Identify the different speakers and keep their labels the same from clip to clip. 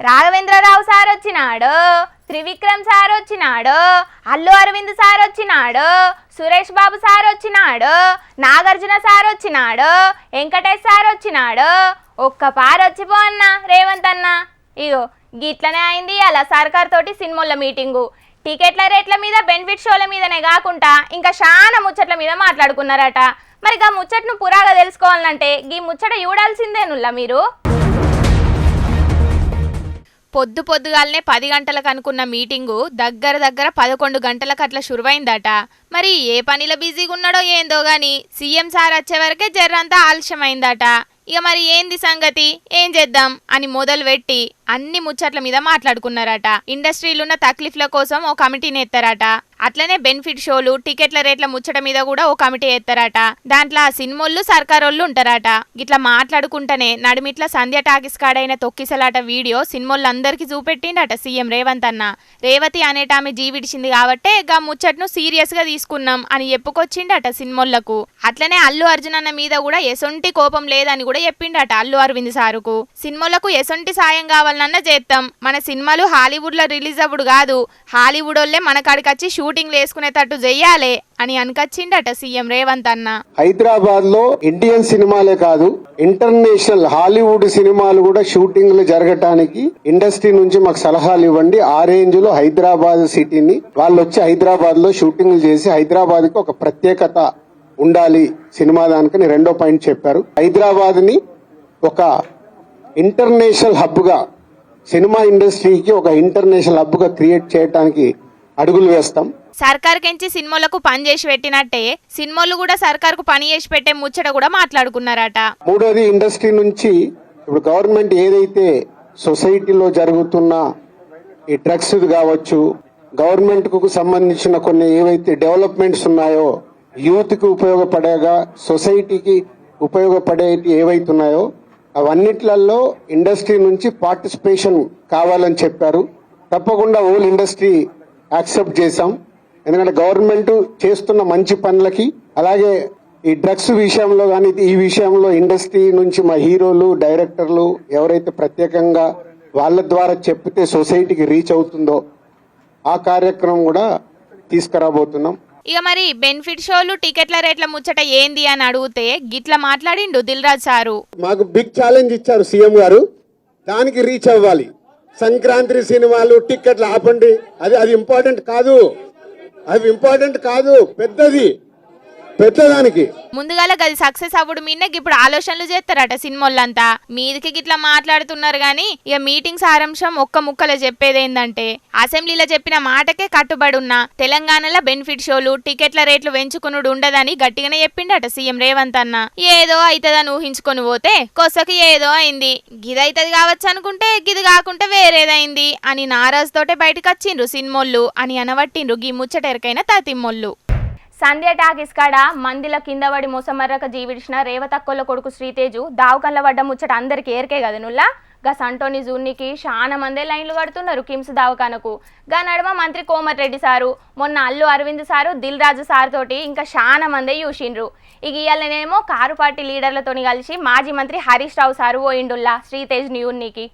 Speaker 1: Raghavendra Rao sir వచ్చినాడు, Trivikram sir వచ్చినాడు, Allu Arvind sir వచ్చినాడు, సురేష్ బాబు సార్ వచ్చినాడు, నాగార్జున సార్ వచ్చినాడు, వెంకటేష్ సార్ వచ్చినాడు. ఒక్క పారు వచ్చిపో అన్న రేవంత్ అన్న. ఇగో గిట్లనే అయింది అలా సర్కార్ తోటి సినిమాల మీటింగు. టికెట్ల రేట్ల మీద, బెనిఫిట్ షోల మీదనే కాకుండా ఇంకా చాలా ముచ్చట్ల మీద మాట్లాడుకున్నారట. మరి గా ముచ్చట్ను పురాగా తెలుసుకోవాలంటే ఈ ముచ్చట చూడాల్సిందేనుల్లా మీరు. పొద్దుగాలనే 10 గంటలకు అనుకున్న మీటింగు దగ్గర 11 గంటలకు అట్లా షురువైందట. మరి ఏ పనిలో బిజీగా ఉన్నాడో ఏందో గాని సీఎం సార్ వచ్చే వరకే జర్రంతా ఆలస్యమైందట. ఇక మరి ఏంది సంగతి, ఏం చేద్దాం అని మొదలు పెట్టి అన్ని ముచ్చట్ల మీద మాట్లాడుకున్నారట. ఇండస్ట్రీలున్న తక్లీఫ్ల కోసం ఓ కమిటీని ఎత్తారట. అట్లనే బెనిఫిట్ షోలు, టికెట్ల రేట్ల ముచ్చట మీద కూడా ఓ కమిటీ ఎత్తారట. దాంట్లో సినిమోళ్ళు, సర్కారోళ్ళు ఉంటారట. ఇట్లా మాట్లాడుకుంటేనే నడిమిట్ల సంధ్య టాకీస్ కాడైన తొక్కిసలాట వీడియో సినిమోళ్ళందరికీ చూపెట్టిండట సీఎం రేవంత్ అన్న. రేవతి అనేటామె జీవిడిచింది కాబట్టే గా ముచ్చట్ను సీరియస్ గా తీసుకున్నాం అని చెప్పుకొచ్చిండట సినిమోళ్లకు. అట్లనే అల్లు అర్జున్ అన్న మీద కూడా ఎసొంటి కోపం లేదని కూడా చెప్పిండట అల్లు అరవింద్ సారుకు. సినిమాలకు ఎసొంటి సాయం కావాలన్నా చేస్తాం, మన సినిమాలు హాలీవుడ్ లో రిలీజ్ అవ్వడు కాదు, హాలీవుడ్ వాళ్ళే మన కాడికి వచ్చి షూటింగ్ వేసుకునేటట్టు చెయ్యాలి అని అనుకొచ్చిండట సీఎం రేవంత్ అన్న.
Speaker 2: హైదరాబాద్ లో ఇండియన్ సినిమాలే కాదు, ఇంటర్నేషనల్ హాలీవుడ్ సినిమాలు కూడా షూటింగ్లు జరగటానికి ఇండస్ట్రీ నుంచి మాకు సలహాలు ఇవ్వండి. ఆ రేంజ్ లో హైదరాబాద్ సిటీని వాళ్ళు వచ్చి హైదరాబాద్ లో షూటింగ్లు చేసి హైదరాబాద్ కి ఒక ప్రత్యేకత ఉండాలి సినిమా దానికని రెండో పాయింట్ చెప్పారు. హైదరాబాద్ ని ఒక ఇంటర్నేషనల్ హబ్ గా, సినిమా ఇండస్ట్రీకి ఒక ఇంటర్నేషనల్ హబ్ గా క్రియేట్ చేయడానికి అడుగులు వేస్తాం.
Speaker 1: సర్కార్ కెంచి సినిమాలకు పని చేసి పెట్టినట్టే సినిమాలు కూడా సర్కార్ కు పని చేసి పెట్టే ముచ్చట కూడా మాట్లాడుకున్నారట.
Speaker 2: మూడోది, ఇండస్ట్రీ నుంచి ఇప్పుడు గవర్నమెంట్ ఏదైతే సొసైటీలో జరుగుతున్న ఈ డ్రగ్స్ కావచ్చు, గవర్నమెంట్ కు సంబంధించిన కొన్ని ఏవైతే డెవలప్మెంట్స్ ఉన్నాయో, యూత్ కి ఉపయోగపడేగా, సొసైటీకి ఉపయోగపడే ఏవైతున్నాయో అవన్నిట్లలో ఇండస్ట్రీ నుంచి పార్టిసిపేషన్ కావాలని చెప్పారు. తప్పకుండా ఓల్ ఇండస్ట్రీ యాక్సెప్ట్ చేశాం. ఎందుకంటే గవర్నమెంట్ చేస్తున్న మంచి పనులకి, అలాగే ఈ డ్రగ్స్ విషయంలో కానీ ఈ విషయంలో ఇండస్ట్రీ నుంచి మా హీరోలు, డైరెక్టర్లు ఎవరైతే ప్రత్యేకంగా వాళ్ళ ద్వారా చెప్తే సొసైటీకి రీచ్ అవుతుందో ఆ కార్యక్రమం కూడా తీసుకురాబోతున్నాం.
Speaker 1: ఇక మరి బెనిఫిట్ షోలు, టికెట్ల రేట్ల ముచ్చట ఏంది అని అడిగితే గిట్లా మాట్లాడిండు దిల్ రాజు సారు.
Speaker 2: మాకు బిగ్ ఛాలెంజ్ ఇచ్చారు సీఎం గారు, దానికి రీచ్ అవ్వాలి. సంక్రాంతి సినిమాలు టికెట్లు ఆపండి, అది ఇంపార్టెంట్ కాదు, అది ఇంపార్టెంట్ కాదు, పెద్దదానికి
Speaker 1: ముందుగాల గది సక్సెస్ అవ్వడు మీదకి ఇప్పుడు ఆలోచనలు చేస్తారట సినిమాలంతా. మీదికి గిట్లా మాట్లాడుతున్నారు గానీ ఇక మీటింగ్ సారాంశం ఒక్క ముక్కలో చెప్పేదేందంటే, అసెంబ్లీలో చెప్పిన మాటకే కట్టుబడి ఉన్న తెలంగాణలో బెనిఫిట్ షోలు, టికెట్ల రేట్లు పెంచుకునుడు ఉండదని గట్టిగానే చెప్పిండట సీఎం రేవంత్ అన్న. ఏదో అయితదని ఊహించుకొని పోతే కొసకి ఏదో అయింది, గిదైతది కావచ్చు అనుకుంటే గిది కాకుంటే వేరేదైంది అని నారాజుతోటే బయటకు వచ్చిండ్రు సినిమోళ్ళు అని అనవట్టిండ్రు గీ ముచ్చటెరకైన తతిమ్మోళ్ళు. సంధ్య టాకీస్ కాడ మందిల కింద పడి మోసమర్రక జీవిడిచిన రేవతక్కోళ్ళ కొడుకు శ్రీతేజు దావకల్ల పడ్డ ముచ్చట అందరికి ఏరికే కదా నుల్లా. గా సంటోని జూనికి చాలా మందే లైన్లు కడుతున్నారు కిమ్స్ దవాఖానకు. గా నడుమ మంత్రి కోమటిరెడ్డి సారు, మొన్న అల్లు అరవింద్ సారు, దిల్ రాజు సార్ తోటి ఇంకా చాలా మందే చూసిండ్రు. ఇక ఇయ్యాలనేమో కారు పార్టీ లీడర్లతోని కలిసి మాజీ మంత్రి హరీష్ రావు సారు పోయిండుల్లా శ్రీతేజ్ న్యూనికి.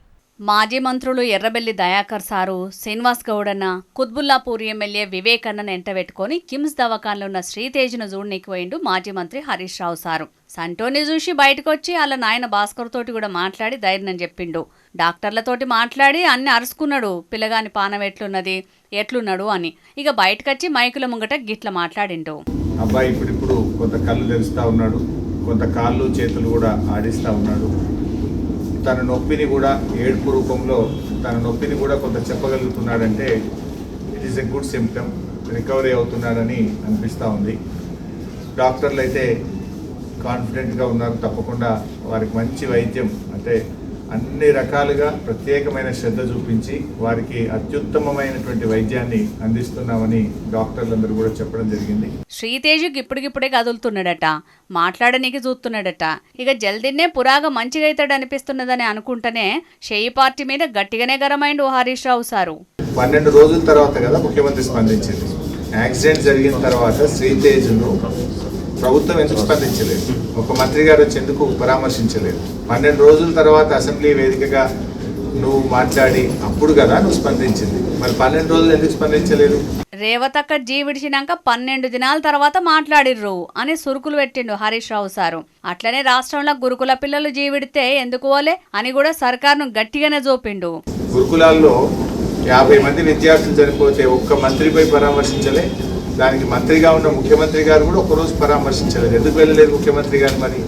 Speaker 3: మాజీ మంత్రులు ఎర్రబెల్లి దయాకర్ సారు, శ్రీనివాస్ గౌడన్న, కుత్బుల్లాపూర్ ఎమ్మెల్యే వివేక్ అన్నను ఎంటబెట్టుకుని కిమ్స్ దవాఖాన్లో ఉన్న శ్రీతేజ్ను చూడనీకి పోయిండు మాజీ మంత్రి హరీష్ రావు సారు. సంటోని చూసి బయటకొచ్చి వాళ్ళ నాయన భాస్కర్ తోటి కూడా మాట్లాడి ధైర్యం చెప్పిండు. డాక్టర్లతోటి మాట్లాడి అన్ని అరుచుకున్నాడు, పిల్లగాని పానం ఎట్లున్నాడు అని. ఇక బయటకొచ్చి మైకుల ముంగట గిట్ల మాట్లాడిండు.
Speaker 4: అబ్బాయి ఇప్పుడు కొంత కళ్ళు తెరుస్తా ఉన్నాడు, కొంత కాళ్ళు చేతులు కూడా ఆడిస్తా ఉన్నాడు. తన నొప్పిని కూడా ఏడుపు రూపంలో తన నొప్పిని కూడా కొంత చెప్పగలుగుతున్నాడంటే it is a good symptom, recovery అవుతున్నాడని అనిపిస్తూ ఉంది. డాక్టర్లు అయితే కాన్ఫిడెంట్గా ఉన్నారు. తప్పకుండా వారికి మంచి వైద్యం, అంటే అన్ని రకాలుగా ప్రత్యేకమైన శ్రద్ధ చూపించి వారికి అత్యుత్తమమైనటువంటి వైద్యాన్ని అందిస్తున్నామని డాక్టర్లందరూ కూడా చెప్పడం జరిగింది.
Speaker 3: శ్రీతేజుకి ఇప్పుడికిప్పుడే కదులుతున్నాడట, మాట్లాడనీకి చూస్తున్నాడట. ఇక జల్దీనే పురాగా మంచిగా అవుతాడు అనిపిస్తున్నదని అనుకుంటేనే షేయి పార్టీ మీద గట్టిగానే గరమైండు హరీష్ రావు సారు.
Speaker 4: 12 రోజుల తర్వాత కదా ముఖ్యమంత్రి స్పందించింది. యాక్సిడెంట్ జరిగిన తర్వాత శ్రీతేజ్ను ప్రభుత్వం ఎందుకు స్పందించలేదు, ఒక మంత్రి గారు వచ్చి ఎందుకు పరామర్శించలేదు? 12 రోజుల తర్వాత అసెంబ్లీ వేదికగా నువ్వు మాట్లాడి అప్పుడు కదా నువ్వు స్పందించింది. మరి 12 రోజులు ఎందుకు స్పందించలేదు?
Speaker 3: రేవతక్క జీ విడిచినాక 12 దినాల తర్వాత మాట్లాడిర్రు అని సురుకులు పెట్టిండు హరీష్ రావు సారు. అట్లనే రాష్ట్రంలో గురుకుల పిల్లలు జీ విడితే ఎందుకు పోలే అని కూడా సర్కార్ను గట్టిగానే చూపిండు.
Speaker 4: గురుకులాల్లో 50 మంది విద్యార్థులు చనిపోతే ఒక్క మంత్రిపై పరామర్శించలే. దానికి మంత్రిగా ఉన్న ముఖ్యమంత్రి గారు కూడా ఒకరోజు పరామర్శించలేదు. ఎందుకు వెళ్ళలేదు ముఖ్యమంత్రి గారు? మరి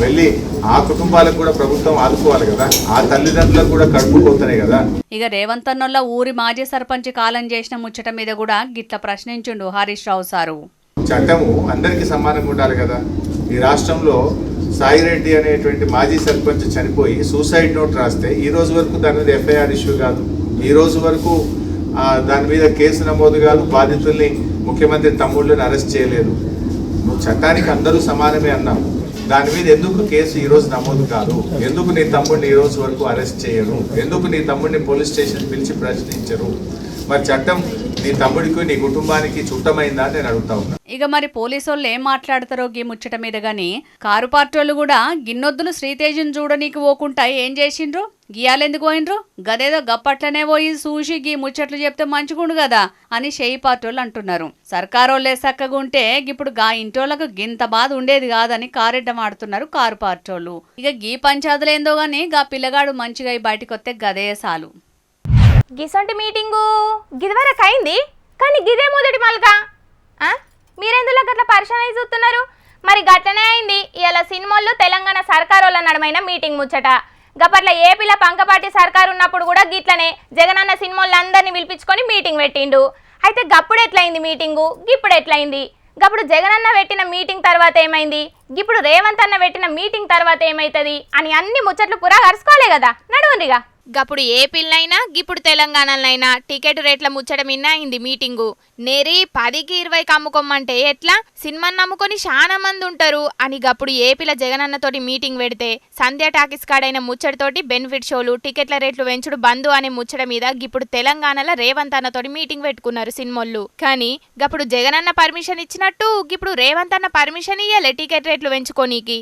Speaker 4: వెళ్ళి ఆ కుటుంబాలకు కూడా ప్రభుత్వం ఆదుకోవాలి కదా, ఆ తల్లిదండ్రులకు కూడా కడుపుపోతున్నాయి కదా.
Speaker 3: ఇక రేవంత్ అన్నోళ్ళ ఊరి మాజీ సర్పంచ్ కాలం చేసిన ముచ్చట మీద కూడా గిట్ల ప్రశ్నించుండు హరీష్ రావు సారు.
Speaker 4: చట్టము అందరికీ సమానంగా ఉండాలి కదా. ఈ రాష్ట్రంలో సాయిరెడ్డి అనేటువంటి మాజీ సర్పంచ్ చనిపోయి సూసైడ్ నోట్ రాస్తే ఈ రోజు వరకు దాని మీద ఎఫ్ఐఆర్ ఇష్యూ కాదు, ఈ రోజు వరకు దాని మీద కేసు నమోదు కాదు, బాధితుల్ని ముఖ్యమంత్రి తమ్ముళ్ళని అరెస్ట్ చేయలేదు. నువ్వు చట్టానికి అందరూ సమానమే అన్నావు, దాని మీద ఎందుకు కేసు ఈ రోజు నమోదు కాదు? ఎందుకు నీ తమ్ముడిని ఈ రోజు వరకు అరెస్ట్ చేయరు? ఎందుకు నీ తమ్ముడిని పోలీస్ స్టేషన్ పిలిచి ప్రశ్నించరు? మరి చట్టం నీ తమ్ముడికి నీ కుటుంబానికి చుట్టమైందా నేను అడుగుతా ఉన్నా.
Speaker 3: ఇక మరి పోలీసు వాళ్ళు ఏం మాట్లాడతారో గీ ముచ్చట మీద గాని కారు పార్టీ వాళ్ళు కూడా గిన్నొద్దును శ్రీతేజుని చూడనీకి పోకుండా ఏం చేసిండ్రు, గీయాలెందుకు పోయినరు, గదేదో గప్పట్లనే పోయి చూసి గీ ముచ్చట్లు చెప్తే మంచిగుండు కదా అని షేయి పార్టీ వాళ్ళు అంటున్నారు. సర్కారోళ్ళే చక్కగా ఉంటే ఇప్పుడు గా ఇంటోళ్ళకు గింత బాధ ఉండేది కాదని కారెడ్డం ఆడుతున్నారు కారు పార్టీ వాళ్ళు. ఇక గీ పంచాదులేందో గాని గా పిల్లగాడు మంచిగా బయటకు వస్తే గదే సాలు.
Speaker 1: గిసొంటి మీటింగు గిదివరకు అయింది కానీ గిదే మొదటి మల్కా. మీరెందులో గట్ల పరిశాన చూస్తున్నారు? మరి గట్లనే అయింది ఇలా సినిమాల్లో తెలంగాణ సర్కారోళ్ళ నడమైన మీటింగ్ ముచ్చట. గప్పట్ల ఏపీలో పంకపాటి సర్కారు ఉన్నప్పుడు కూడా గిట్లనే జగనన్న సినిమాలందరినీ పిలిపించుకొని మీటింగ్ పెట్టిండు. అయితే గప్పుడు ఎట్లయింది మీటింగు, ఇప్పుడు ఎట్లయింది? గప్పుడు జగనన్న పెట్టిన మీటింగ్ తర్వాత ఏమైంది, ఇప్పుడు రేవంత్ అన్న పెట్టిన మీటింగ్ తర్వాత ఏమైతుంది అని అన్ని ముచ్చట్లు పురా కరుసుకోలే కదా. నడువుందిగా గప్పుడు ఏపీలనైనా ఇప్పుడు తెలంగాణలైనా టికెట్ రేట్ల ముచ్చట మిన్న అయింది మీటింగు. నేరి 10కి 20కి అమ్ముకోమంటే ఎట్లా, సినిమాని నమ్ముకొని చాలా మంది ఉంటారు అని గప్పుడు ఏపీల జగనన్నతోటి మీటింగ్ పెడితే సంధ్య టాకీస్ కాడైన ముచ్చటతోటి బెనిఫిట్ షోలు టికెట్ల రేట్లు పెంచుడు బంధు అనే ముచ్చట మీద ఇప్పుడు తెలంగాణలో రేవంత్ అన్నతోటి మీటింగ్ పెట్టుకున్నారు సినిమాళ్ళు. కానీ గప్పుడు జగనన్న పర్మిషన్ ఇచ్చినట్టు ఇప్పుడు రేవంత్ అన్న పర్మిషన్ ఇయ్యలే టికెట్ రేట్లు పెంచుకోనీకి.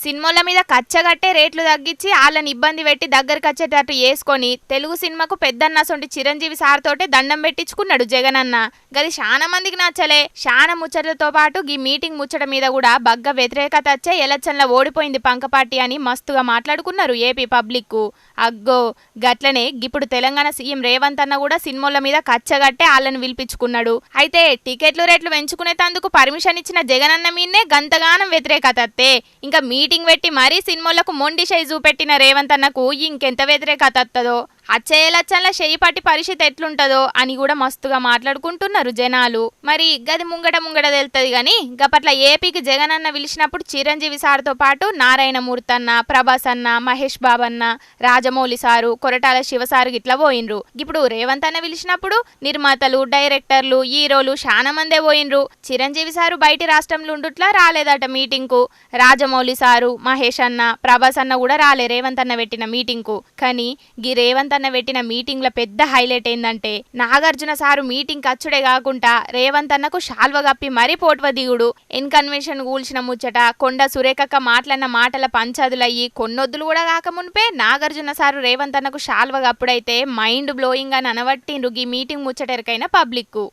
Speaker 1: సినిమాల మీద కచ్చగట్టే రేట్లు తగ్గించి వాళ్ళని ఇబ్బంది పెట్టి దగ్గరకు వచ్చేటట్టు వేసుకొని తెలుగు సినిమాకు పెద్దన్న సొంటి చిరంజీవి సార్ తోటే దండం పెట్టించుకున్నాడు జగనన్న. గది చాలా మందికి నచ్చలే. చాలా ముచ్చట్లతో పాటు ఈ మీటింగ్ ముచ్చట మీద కూడా బగ్గ వ్యతిరేకత వచ్చే ఎలక్షన్లో ఓడిపోయింది పంకపాటి అని మస్తుగా మాట్లాడుకున్నారు ఏపీ పబ్లిక్. అగ్గో గట్లనే ఇప్పుడు తెలంగాణ సీఎం రేవంత్ అన్న కూడా సినిమాల మీద కచ్చగట్టే వాళ్ళని పిలిపించుకున్నాడు. అయితే టికెట్లు రేట్లు పెంచుకునేందుకు పర్మిషన్ ఇచ్చిన జగనన్న మీదనే గంతగానం వ్యతిరేకత వస్తే ఇంకా మీటింగ్ పెట్టి మరీ సినిమాలకు మొండి షై చూపెట్టిన రేవంత్ అన్నకు ఇంకెంత వ్యతిరేకత వస్తుందో, వచ్చే ఎలక్షన్ల షెయ్యి పట్టి పరిస్థితి ఎట్లుంటదో అని కూడా మస్తుగా మాట్లాడుకుంటున్నారు జనాలు. మరి గది ముంగట తెలుస్తుంది గాని గప్పట్ల ఏపీకి జగనన్న పిలిచినప్పుడు చిరంజీవి సార్తో పాటు నారాయణమూర్తి అన్న, ప్రభాస్ అన్న, మహేష్ బాబు అన్న, రాజమౌళి సారు, కొరటాల శివసారు గిట్లా పోయినరు. ఇప్పుడు రేవంత్ అన్న పిలిచినప్పుడు నిర్మాతలు, డైరెక్టర్లు, హీరోలు చాలా మందే పోయినరు. చిరంజీవి సారు బయటి రాష్ట్రంలో ఉండుట్లా రాలేదట మీటింగ్ కు. రాజమౌళి సారు, మహేష్ అన్న, ప్రభాస్ అన్న కూడా రాలే రేవంత్ అన్న పెట్టిన మీటింగ్ కు. కానీ గీ రేవంత్ అన్న పెట్టిన మీటింగ్ లో పెద్ద హైలైట్ ఏందంటే నాగార్జున సారు మీటింగ్ ఖర్చుడే కాకుండా రేవంత్ అన్నకు శాల్వ గప్పి మరీ పోట్వ దిగుడు. ఇన్కన్వెన్షన్ కూల్చిన ముచ్చట, కొండ సురేఖక్క మాట్లాడిన మాటల పంచాదులయ్యి కొన్నొద్దులు కూడా కాక మునిపే నాగార్జున సారు రేవంత్ అన్నకు శాల్వ గప్పుడైతే మైండ్ బ్లోయింగ్ అని అనవట్టిండ్రు ఈ మీటింగ్ ముచ్చటెరకైన పబ్లిక్.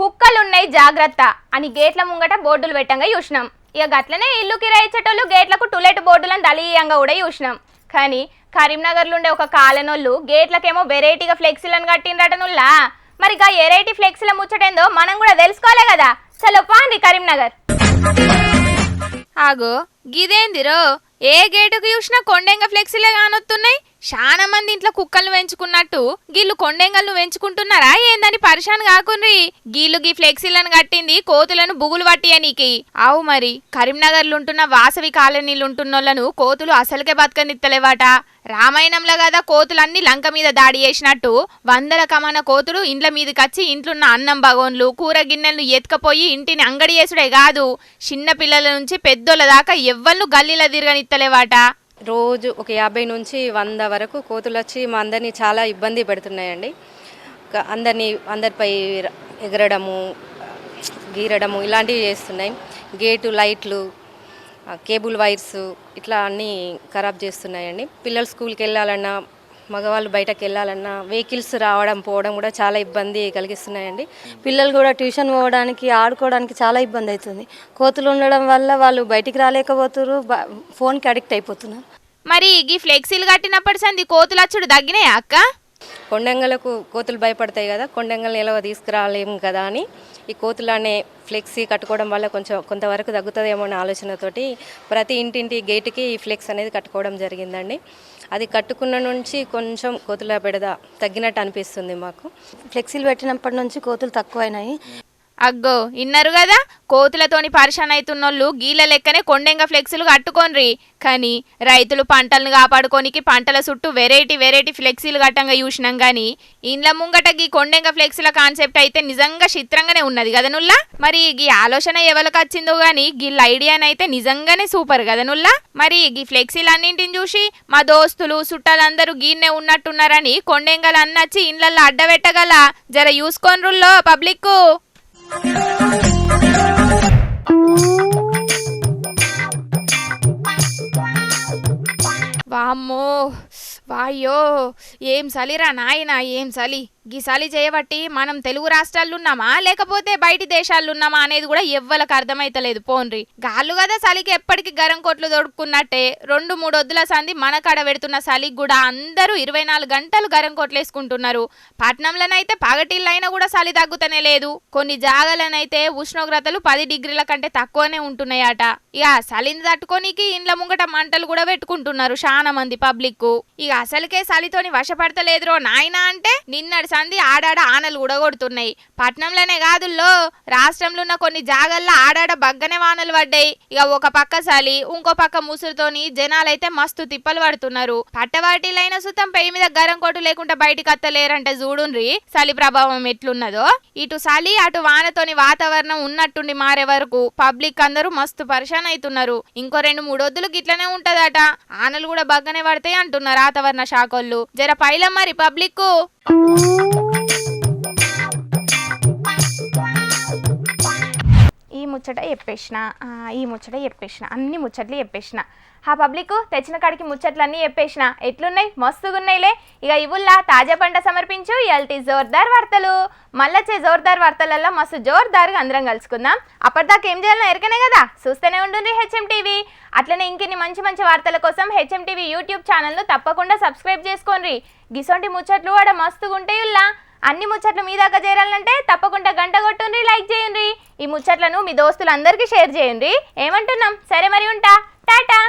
Speaker 1: కుక్కలున్నాయి జాగ్రత్త అని గేట్ల ముంగట బోర్డులు పెట్టంగా చూసినాం. ఇక గట్లనే ఇల్లు కిరాయిచ్చేటోళ్ళు గేట్లకు టూలెట్ బోర్డులను దళీయంగా కూడా చూసినాం. కానీ కరీంనగర్లో ఉండే ఒక కాలనోళ్ళు గేట్లకేమో వెరైటీగా ఫ్లెక్సీలను కట్టిండ్రటనుల్లా. మరి ఇక వెరైటీ ఫ్లెక్సీల ముచ్చటేందో మనం కూడా తెలుసుకోలే కదా. చలో పాండి కరీంనగర్. ఆగో గిదేందిరో, ఏ గేటుకు చూసినా కొండెంగ ఫ్లెక్సీలే కానొస్తున్నాయి. చాలా మంది ఇంట్లో కుక్కలను పెంచుకున్నట్టు గీళ్ళు కొండెంగలను పెంచుకుంటున్నారా ఏందని పరిశాన్ కాకుండ్రి. గీళ్ళు గీ ఫ్లెక్సీలను కట్టింది కోతులను బుగులు పట్టియనీకి. ఆవు మరి కరీంనగర్లు ఉంటున్న వాసవి కాలనీలు ఉంటున్నోళ్లను కోతులు అసలుకే బతకనిత్తలేవాట. రామాయణంలో కదా కోతులన్నీ లంక మీద దాడి చేసినట్టు 100 కమాన కోతులు ఇండ్ల మీదకొచ్చి ఇంట్లున్న అన్నం బగోన్లు, కూర గిన్నెలను ఎత్తుకపోయి ఇంటిని అంగడి చేసుడే కాదు చిన్న పిల్లల నుంచి పెద్దోళ్ళ దాకా ఎవ్వళ్ళు గల్లీల తిరగనిత్తలేవాట.
Speaker 5: రోజు ఒక 50 నుంచి 100 వరకు కోతులు వచ్చి మా అందరినీ చాలా ఇబ్బంది పెడుతున్నాయండి. అందరిపై ఎగరడము, గీరడము ఇలాంటివి చేస్తున్నాయి. గేటు లైట్లు కేబుల్ వైర్స్ ఇట్లా అన్నీ ఖరాబ్ చేస్తున్నాయండి. పిల్లలు స్కూల్కి వెళ్ళాలన్నా, మగవాళ్ళు బయటకు వెళ్ళాలన్నా వెహికల్స్ రావడం పోవడం కూడా చాలా ఇబ్బంది కలిగిస్తున్నాయండి.
Speaker 6: పిల్లలు కూడా ట్యూషన్ పోవడానికి ఆడుకోవడానికి చాలా ఇబ్బంది అవుతుంది. కోతులు ఉండడం వల్ల వాళ్ళు బయటికి రాలేకపోతున్నారు, ఫోన్కి అడిక్ట్ అయిపోతున్నారు.
Speaker 1: మరి ఈ ఫ్లెక్సీలు కట్టినప్పటి సంది కోతులచ్చుడు తగ్గినాయా అక్క?
Speaker 5: కొండంగలకు కోతులు భయపడతాయి కదా, కొండంగల్ని ఎలా తీసుకురాలేము కదా అని ఈ కోతులు అనే ఫ్లెక్సీ కట్టుకోవడం వల్ల కొంతవరకు తగ్గుతుందేమో అనే ఆలోచనతోటి ప్రతి ఇంటింటి గేటుకి ఈ ఫ్లెక్స్ అనేది కట్టుకోవడం జరిగిందండి. అది కట్టుకున్న నుంచి కొంచెం కోతుల బెడద తగ్గినట్టు అనిపిస్తుంది మాకు.
Speaker 6: ఫ్లెక్సీలు పెట్టినప్పటి నుంచి కోతులు తక్కువైనాయి.
Speaker 1: అగ్గో ఇన్నరు కదా, కోతులతోని పరిశాన్ అవుతున్నోళ్ళు గీల లెక్కనే కొండెంగ ఫ్లెక్సీలు కట్టుకోన్రి. కానీ రైతులు పంటలను కాపాడుకోనికి పంటల చుట్టూ వెరైటీ ఫ్లెక్సీలు కట్టంగా చూసినాం. కానీ ఇండ్ల ముంగట గీ కొండెంగ ఫ్లెక్సీల కాన్సెప్ట్ అయితే నిజంగా చిత్రంగానే ఉన్నది కదా నుల్లా. మరి గీ ఆలోచన ఎవరికి వచ్చిందో గానీ గీళ్ళ ఐడియానైతే నిజంగానే సూపర్ కదా నుల్లా. మరి గీ ఫ్లెక్సీలు అన్నింటిని చూసి మా దోస్తులు చుట్టాలందరూ గీన్నే ఉన్నట్టున్నారని కొండెంగలు అన్నచ్చి ఇండ్లల్లో అడ్డబెట్టగల జర చూసుకోన్రుల్లో పబ్లిక్. వామ్మో వాయ్యో ఏం చలిరా నాయనా, ఏం చలి. గీ చలి చేయబట్టి మనం తెలుగు రాష్ట్రాల్లో ఉన్నామా లేకపోతే బయటి దేశాల్లో ఉన్నామా అనేది కూడా ఎవ్వరికి అర్థమైతలేదు. పోన్రి గాళ్ళు కదా చలికి ఎప్పటికీ గరం కొట్లు దొడుకున్నట్టే 2-3 వద్దుల సంది మన కాడ పెడుతున్న చలికి కూడా అందరూ 24 గంటలు గరం కొట్లు వేసుకుంటున్నారు. పట్నంలోనైతే పగటిళ్ళైనా కూడా చలి తగ్గుతనే లేదు. కొన్ని జాగాలనైతే ఉష్ణోగ్రతలు 10 డిగ్రీల కంటే తక్కువనే ఉంటున్నాయట. ఇక చలిని తట్టుకోనికి ఇండ్ల ముంగట మంటలు కూడా పెట్టుకుంటున్నారు చాలా మంది పబ్లిక్. ఇక అసలుకే చలితోని వశపడతలేదురో నాయనా అంటే నిన్నటి సంది ఆడాడ ఆనలు కూడా కొడుతున్నాయి. పట్నంలోనే కాదుల్లో రాష్ట్రంలో ఉన్న కొన్ని జాగల్లో ఆడాడ బగ్గనే వానలు పడ్డాయి. ఇక ఒక పక్క చలి ఇంకో పక్క ముసురుతోని జనాలైతే మస్తు తిప్పలు పడుతున్నారు. పట్టవాటిలైన సుతం పెయి మీద గరం కొట్టు లేకుండా బయటికి అత్తలేరంటే చూడుండ్రి చలి ప్రభావం ఎట్లున్నదో. ఇటు చలి అటు వానతోని వాతావరణం ఉన్నట్టుండి మారే వరకు పబ్లిక్ అందరూ మస్తు పరిశాన్ అవుతున్నారు. ఇంకో 2-3 వద్దులు గిట్లనే ఉంటదట. ఆనలు కూడా బగ్గనే పడతాయి అంటున్నారు వాతావరణ శాఖోళ్ళు. జర పైలం మరి పబ్లిక్. ఈ ముచ్చట చెప్పేసిన అన్ని ముచ్చట్లు చెప్పేసిన. ఆ పబ్లిక్ తెచ్చిన కాడికి ముచ్చట్లన్నీ చెప్పేసిన. ఎట్లున్నాయి? మస్తుగున్నాయిలే. ఇక ఇవుల్లా తాజా పంట సమర్పించు ఎల్టీ జోర్దార్ వార్తలు. మళ్ళొచ్చే జోర్దార్ వార్తలల్లో మస్తు జోర్దార్గా అందరం కలుసుకుందాం. అప్పటిదాకా ఏం చేయాలో ఎరకనే కదా, చూస్తూనే ఉండండి హెచ్ఎం టీవీ. అట్లనే ఇంకిన్ని మంచి వార్తల కోసం హెచ్ఎం టీవీ యూట్యూబ్ ఛానల్ను తప్పకుండా సబ్స్క్రైబ్ చేసుకోండి. గిసొంటి ముచ్చట్లు కూడా మస్తుగుంటాయిల్లా. అన్ని ముచ్చట్లు మీ దాకా చేరాలంటే తప్పకుండా గంట కొట్టుండ్రి, లైక్ చేయండి. ఈ ముచ్చట్లను మీ దోస్తులందరికీ షేర్ చేయండి. ఏమంటున్నాం? సరే మరి ఉంటా, టాటా.